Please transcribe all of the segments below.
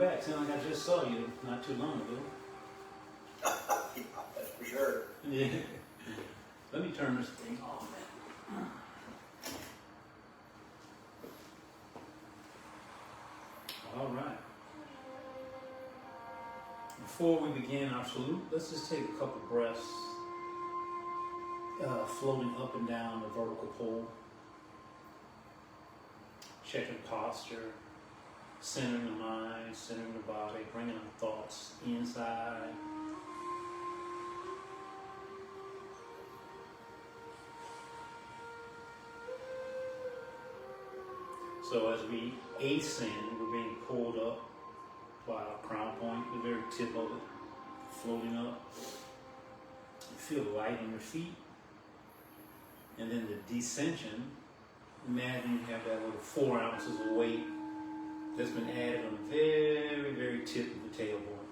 back. Sound like I just saw you not too long ago. Yeah, that's for sure. Yeah. Let me turn this thing off. All right. Before we begin our salute, let's just take a couple breaths, floating up and down the vertical pole. Checking posture, centering the mind, centering the body, bringing our thoughts inside. So as we ascend, we're being pulled up by our crown point, the very tip of it, floating up. You feel the light in your feet. And then the descension, imagine you have that little 4 ounces of weight that's been added on the very, very tip of the tailbone.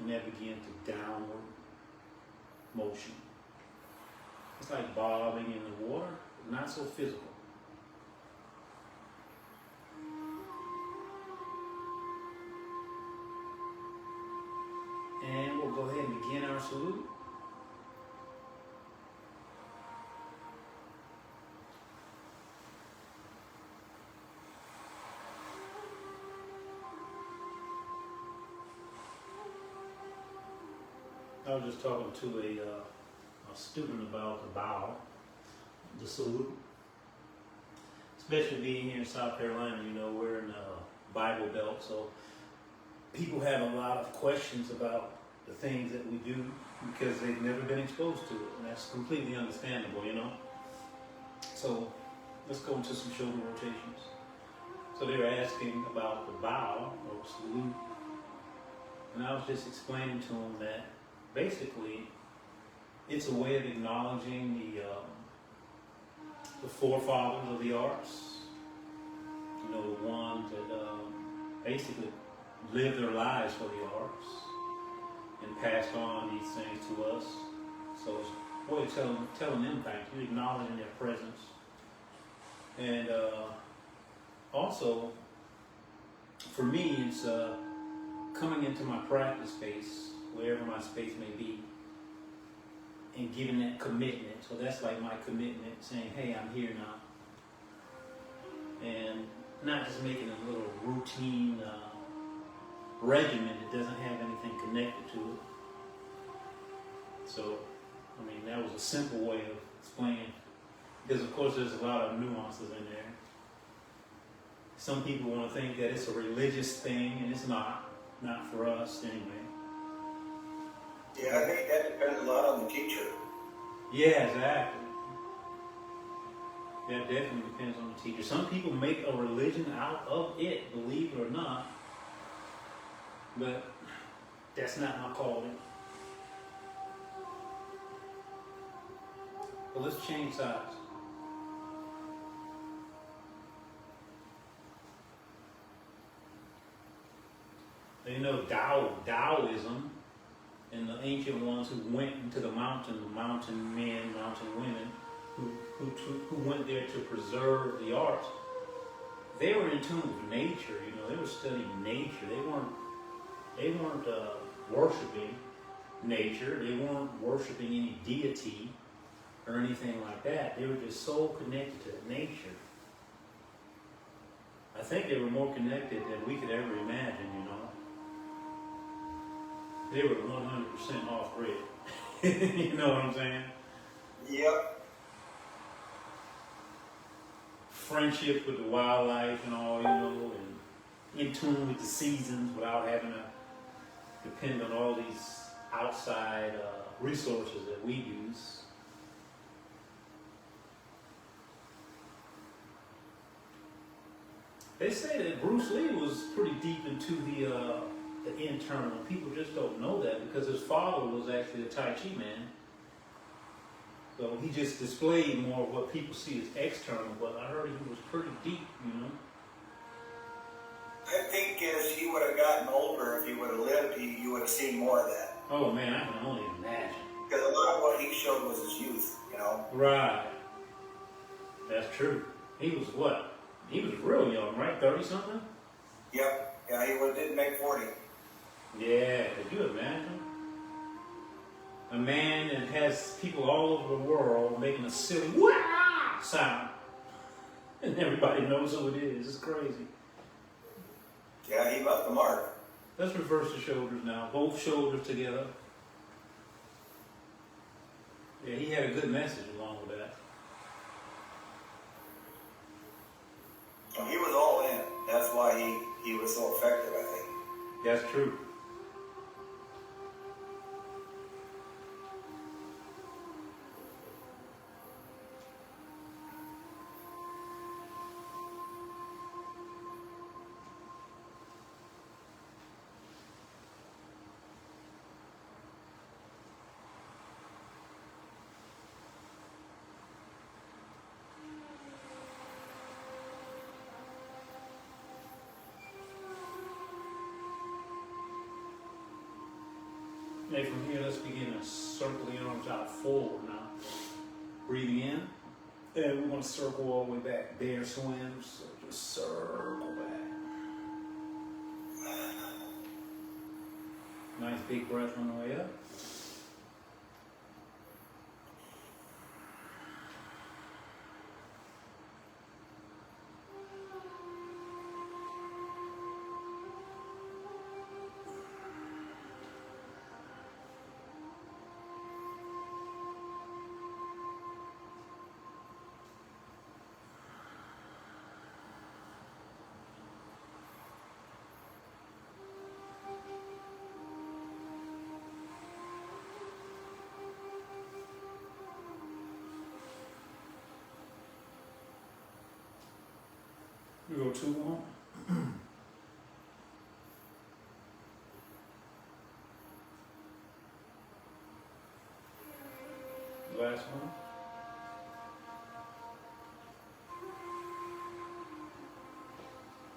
And that begins to downward motion. It's like bobbing in the water, but not so physical. And we'll go ahead and begin our salute. I was just talking to a student about the bow, the salute. Especially being here in South Carolina, you know, we're in a Bible Belt, so people have a lot of questions about the things that we do because they've never been exposed to it, and that's completely understandable, you know. So let's go into some shoulder rotations. So they were asking about the bow or salute, and I was just explaining to them that basically it's a way of acknowledging the forefathers of the arts, you know, the ones that basically lived their lives for the arts and passed on these things to us. So it's a way of telling them thank you, acknowledging their presence. And also, for me, it's coming into my practice space, wherever my space may be, and giving that commitment. So that's like my commitment, saying, hey, I'm here now. And not just making a little routine regimen that doesn't have anything connected to it. So, I mean, that was a simple way of explaining, because of course there's a lot of nuances in there. Some people want to think that it's a religious thing, and it's not for us anyway. Yeah, I think that depends a lot on the teacher. Yeah, exactly. That definitely depends on the teacher. Some people make a religion out of it, believe it or not. But that's not my calling. But let's change sides. You know, Taoism, and the ancient ones who went into the mountain men, mountain women, who went there to preserve the arts, they were in tune with nature. You know, they were studying nature. They weren't worshiping nature. They weren't worshiping any deity or anything like that. They were just so connected to nature. I think they were more connected than we could ever imagine, you know. They were 100% off grid. You know what I'm saying? Yep. Friendship with the wildlife and all, you know, and in tune with the seasons without having to depend on all these outside resources that we use. They say that Bruce Lee was pretty deep into the internal. People just don't know that because his father was actually a Tai Chi man. So he just displayed more of what people see as external, but I heard he was pretty deep, you know. I think as he would have gotten older, if he would have lived, you would have seen more of that. Oh man, I can only imagine. Because a lot of what he showed was his youth, you know. Right. That's true. He was what? He was real young, right? 30-something? Yep. Yeah, he didn't make 40. Yeah, could you imagine? A man that has people all over the world making a silly wah sound. And everybody knows who it is. It's crazy. Yeah, he left the mark. Let's reverse the shoulders now. Both shoulders together. Yeah, he had a good message along with that. Well, he was all in. That's why he was so effective, I think. That's true. Okay, from here, let's begin to circle the arms out forward now. Breathing in, and we're going to circle all the way back. Bear swims, so just circle back. Nice big breath on the way up. We go 2 more. Last one.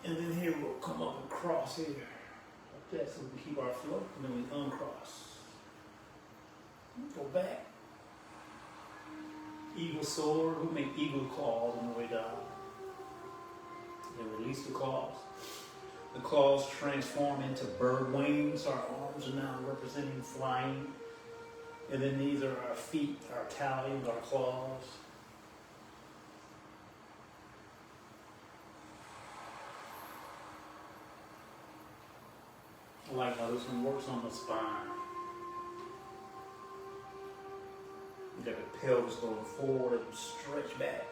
And then here we'll come up and cross here. Like that, so we keep our flow, and then we uncross. Go back. Eagle sword, we make eagle claws on the way down. Then release the claws. The claws transform into bird wings. Our arms are now representing flying. And then these are our feet, our talons, our claws. I like how this one works on the spine. You got the pelvis going forward and stretch back.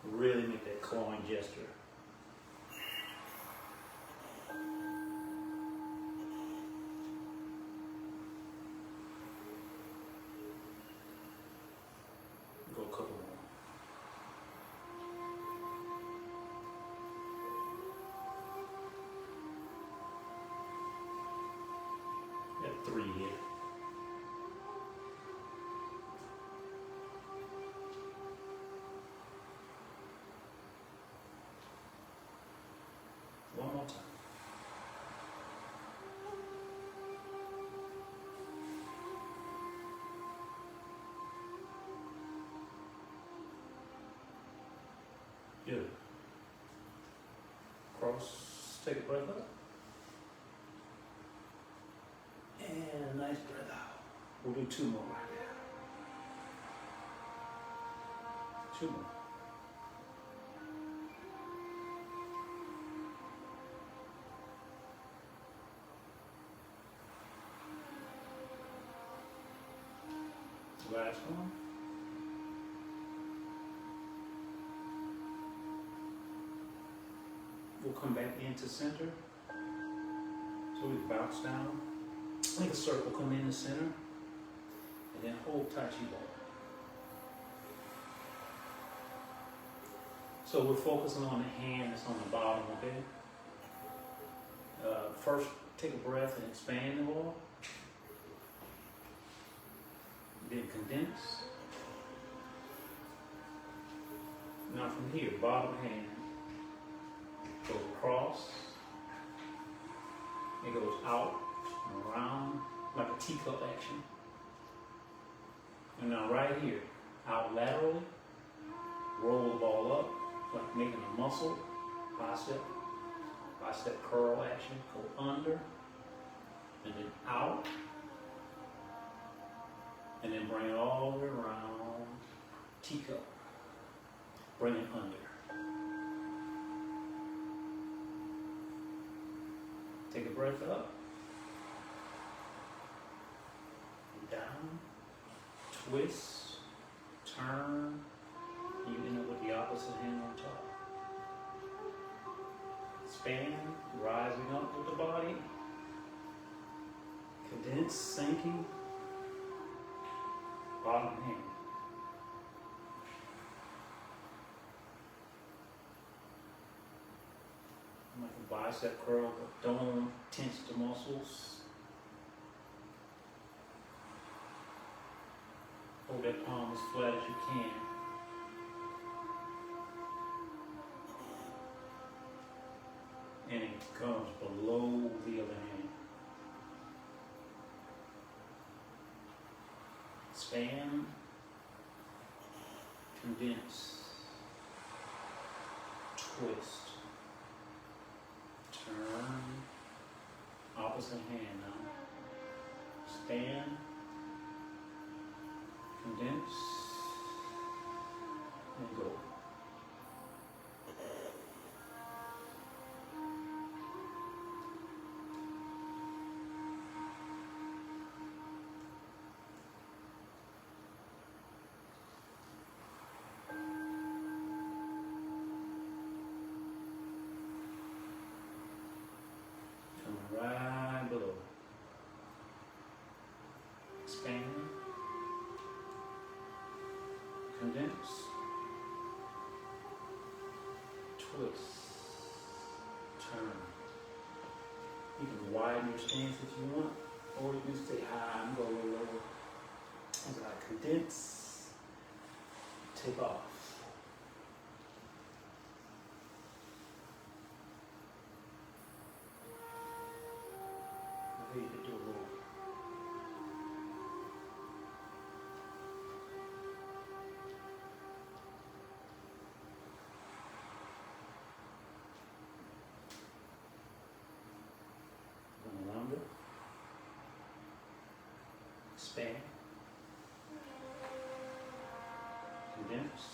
Really make that clawing gesture. Go a couple more. Got 3 here. One more time. Good. Cross, take a breath up. And a nice breath out. We'll do 2 more right there. 2 more. Last one. We'll come back into center. So we bounce down. Make a circle, come in the center. And then hold Tai Chi ball. So we're focusing on the hand that's on the bottom, okay? First, take a breath and expand the ball. Then condense. Now from here, bottom hand goes across. It goes out and around like a teacup action. And now right here, out laterally roll the ball up, like making a muscle, bicep curl action, go under, and then out, and then bring it all the way around, teacup, bring it under. Take a breath up, and down, twist, turn, you end up with the opposite hand on top. Expand, rising up with the body, condense, sinking, bottom hand. Like a bicep curl, but don't tense the muscles. Hold that palm as flat as you can. And it comes below the other hand. Expand, condense, twist, turn, opposite hand now. Expand, condense, and go. Right below. Expand, condense, twist, turn. You can widen your stance if you want, or you can stay high and go a little lower. As I condense, take off. You can do a little. Going under. Expand. Condense.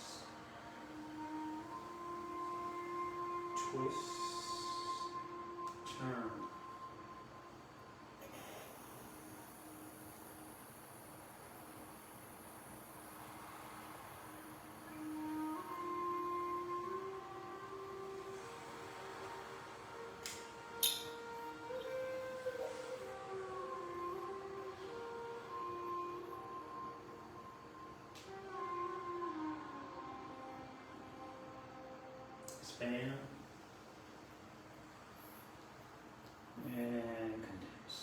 Twist. Turn. Expand and condense.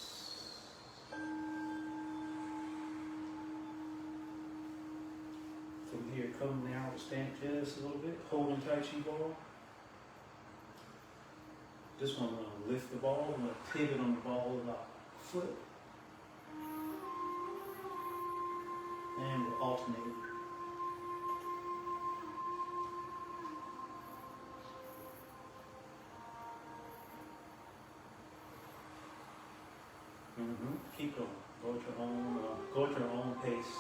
From here, come now to stand just a little bit, holding Tai Chi ball. This one, I'm going to lift the ball, I'm going to pivot on the ball with our foot. And we'll alternate. Keep going. Go at your own pace.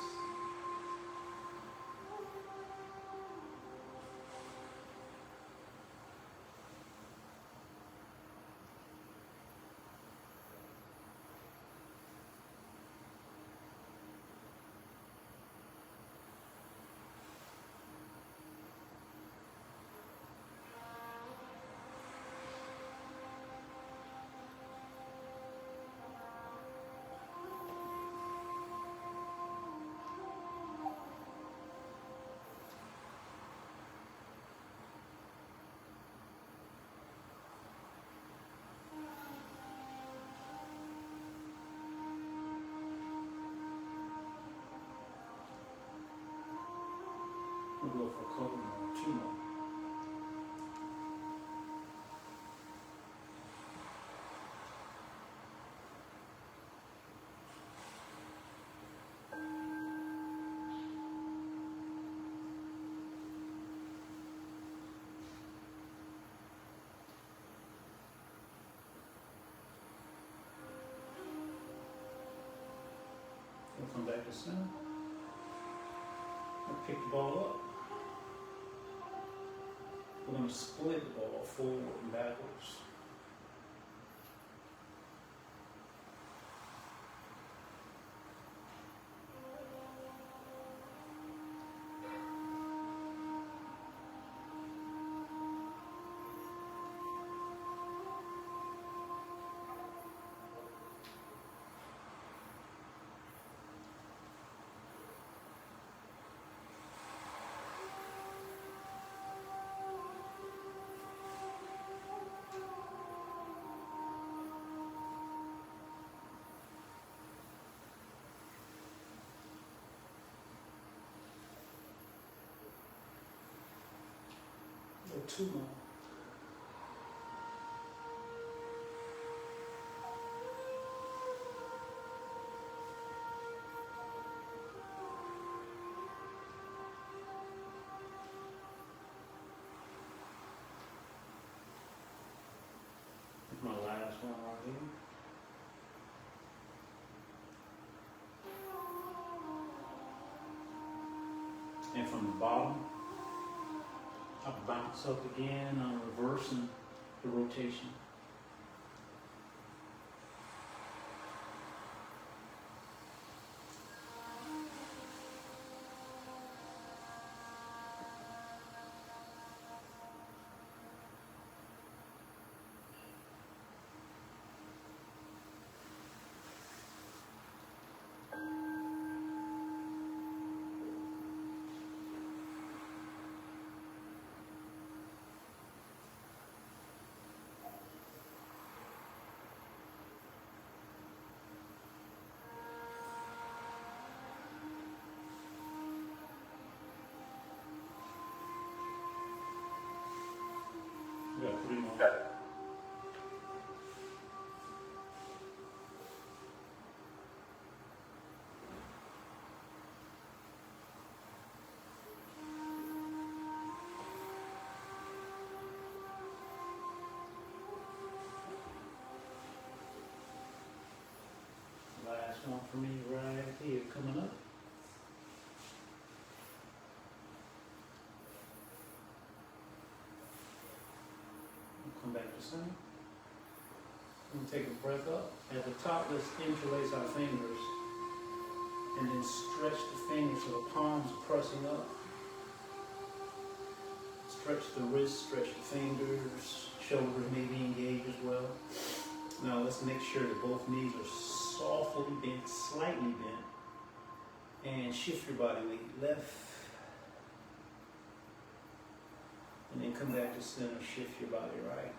We'll go for a couple more, 2 more. We'll come back to center. We'll pick the ball up. We're going to split the ball forward and backwards. Or two more. My last one right here. And from the bottom, I'll bounce up again. I'm reversing the rotation. We got three more. Last one for me right here coming up. Come back to center. And take a breath up. At the top, let's interlace our fingers. And then stretch the fingers so the palms are pressing up. Stretch the wrists, stretch the fingers. Shoulders may be engaged as well. Now let's make sure that both knees are softly bent, slightly bent. And shift your body weight left. And then come back to center, shift your body right.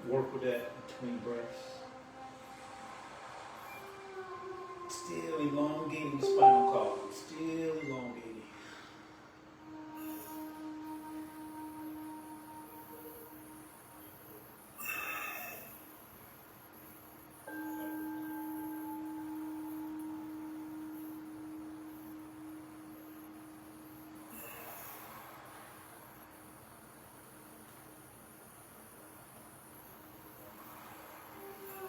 Work with that between breaths. Still elongating the spinal column. Still elongating.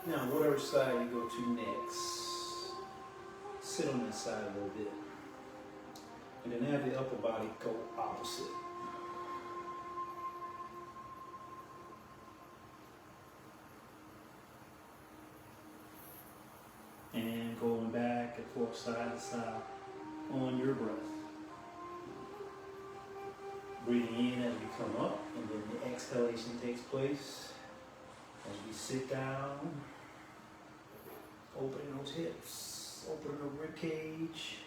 Now, whatever side you go to next, sit on that side a little bit. And then have the upper body go opposite. And going back and forth side to side on your breath. Breathing in as we come up, and then the exhalation takes place as we sit down. Opening those hips, opening the rib cage.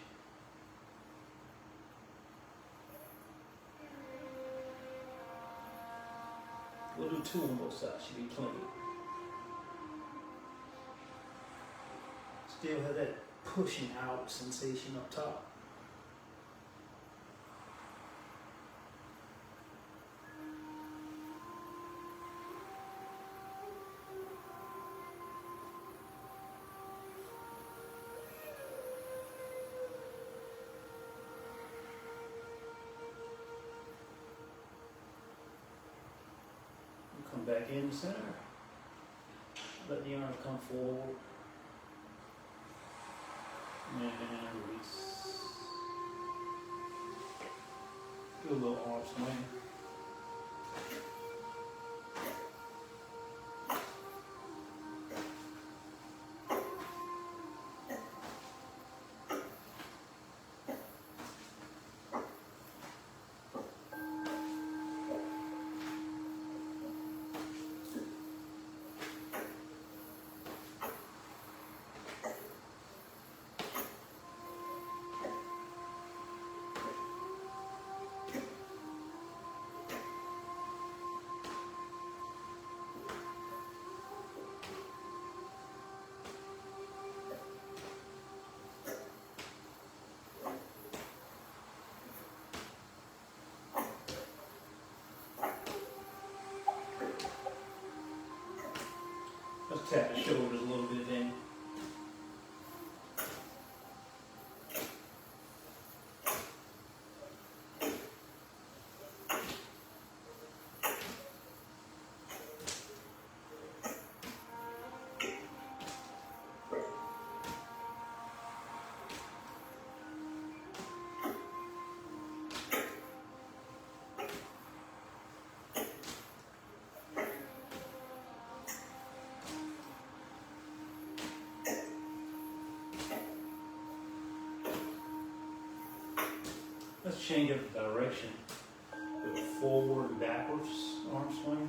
We'll do two on both sides, should be plenty. Still have that pushing out sensation up top. Come back in the center. Let the arms come forward. And release. Do a little arm swing. Let's tap the shoulders a little bit then. Let's change up the direction with a forward and backwards arm swing.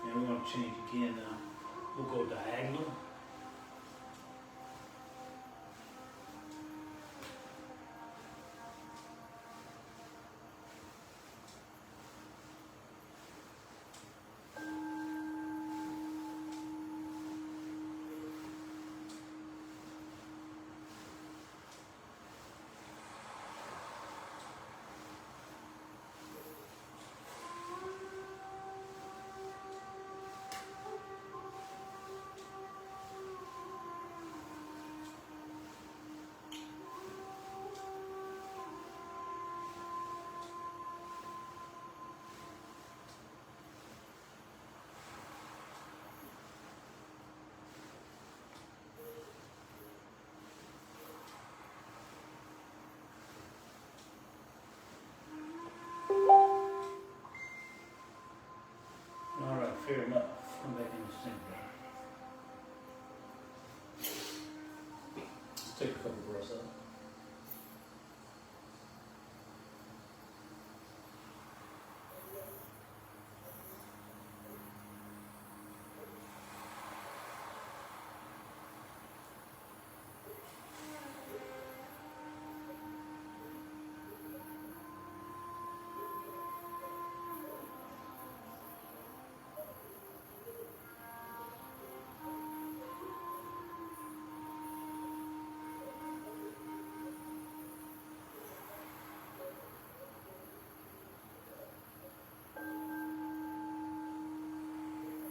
And we're going to change again now. We'll go diagonal. All right, fair enough. Come back in the center. Let's take a couple breaths out.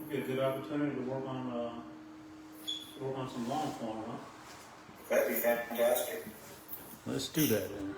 Be a good opportunity to work on some long form, huh? That'd be fantastic. Let's do that then.